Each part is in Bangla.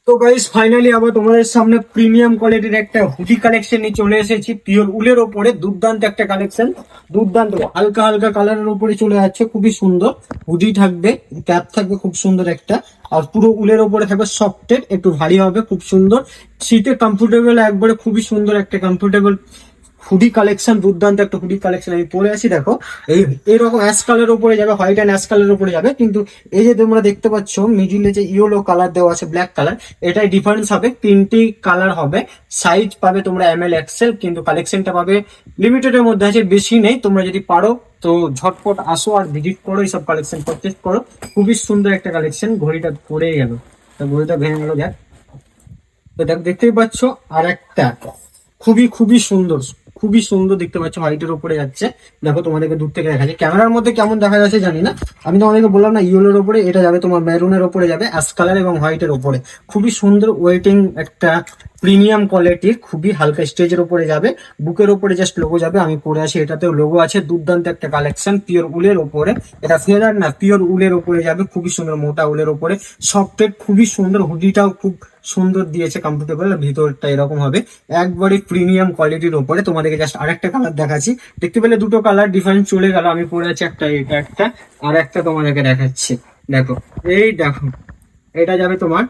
তো গাইস ফাইনালি আবার তোমাদের সামনে প্রিমিয়াম কোয়ালিটির একটা হুডি কালেকশন নিয়ে চলে এসেছি। পিওর উলের ওপরে দুর্দান্ত একটা কালেকশন, দুর্দান্ত হালকা হালকা কালারের উপরে চলে যাচ্ছে, খুবই সুন্দর। হুডি থাকবে, ক্যাপ থাকবে খুব সুন্দর একটা, আর পুরো উলের ওপরে থাকবে সফটের, একটু ভারী হবে, খুব সুন্দর শীতে কমফোর্টেবল, একবারে খুবই সুন্দর একটা কমফোর্টেবল হুডি কালেকশন। দুর্দান্ত একটা হুডি কালেকশন আমি পরে আছি, দেখো এই এরকম অ্যাশ কালার উপরে যাবে, হোয়াইট অ্যান্ড অ্যাশ কালার উপরে যাবে, কিন্তু এই যে তোমরা দেখতে পাচ্ছ মিডিলে যে ইয়েলো কালার দেওয়া আছে, ব্ল্যাক কালার, এটাই ডিফারেন্স হবে। তিনটি কালার হবে, সাইজ পাবে তোমরা ML XL, কিন্তু কালেকশনটা পাবে লিমিটেডের মধ্যে আছে, বেশি নেই। তোমরা যদি পারো তো ঝটপট আসো আর ভিজিট করো, এইসব কালেকশন পারচেজ করো। খুবই সুন্দর একটা কালেকশন। ঘড়িটা পড়ে গেল, ঘড়িটা ভেঙে গেল, দেখ তো দেখ, দেখতেই পাচ্ছ আর একটা খুবই খুবই সুন্দর, খুবই সুন্দর দেখতে পাচ্ছ, হোয়াইটের উপরে যাচ্ছে। দেখো তোমাদেরকে দূর থেকে দেখা যায়, ক্যামেরার মধ্যে কেমন দেখা যাচ্ছে জানি না। আমি তোমাদেরকে বললাম না, ইয়েলোর উপরে এটা যাবে, তোমার মেরুনের উপরে যাবে, অ্যাশ কালার এবং হোয়াইটের উপরে। খুবই সুন্দর ওয়েটিং একটা প্রিমিয়াম কোয়ালিটির, খুবই হালকা স্টেজের উপরে যাবে, বুকের উপরে জাস্ট লোগো যাবে। আমি পরে আছি, এটাতেও লোগো আছে। দুর্দান্ত একটা কালেকশন, পিওর উলের উপরে, এটা ফেদার না, পিওর উলের উপরে যাবে, খুবই সুন্দর মোটা উলের উপরে, সফটের, খুবই সুন্দর। হুডিটাও খুব সুন্দর দিয়েছে, কমফোর্টেবল, ভিতরটা এরকম হবে, একবারে প্রিমিয়াম কোয়ালিটির উপরে। তোমাদেরকে জাস্ট আরেকটা কালার দেখাচ্ছি, দেখতে পেলে দুটো কালার ডিফারেন্স চলে গেল। আমি পরে আছি একটা, এটা একটা, আর একটা তোমাদেরকে দেখাচ্ছি। দেখো এই দেখো, এটা যাবে তোমার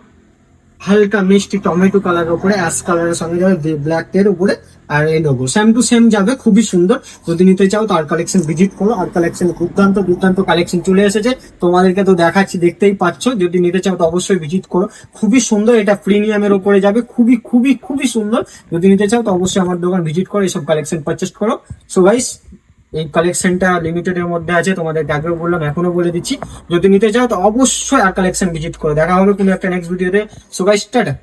হালকা মিষ্টি টমেটো কালারের উপরে, অ্যাশ কালারের সঙ্গে যাবে ব্ল্যাক এর উপরে, আর এই লোগো সেম টু সেম যাবে, খুবই সুন্দর। যদি নিতে চাও তো আর কালেকশন ভিজিট করো। আর কালেকশন দুর্দান্ত দুর্দান্ত কালেকশন চলে এসেছে, তোমাদেরকে তো দেখাচ্ছি, দেখতেই পাচ্ছ। যদি নিতে চাও তো অবশ্যই ভিজিট করো, খুবই সুন্দর। এটা প্রিমিয়ামের উপরে যাবে, খুবই খুবই খুবই সুন্দর। যদি নিতে চাও তো অবশ্যই আমার দোকান ভিজিট করো, এইসব কালেকশন পারচেস করো। সো গাইস, এই কালেকশনটা লিমিটেডের মধ্যে আছে, তোমাদেরকে আগেও বললাম, এখনো বলে দিচ্ছি। যদি নিতে চাও তো অবশ্যই আর কালেকশন ভিজিট করো। দেখা হবে কোনো একটা নেক্সট ভিডিওতে। So guys, tata.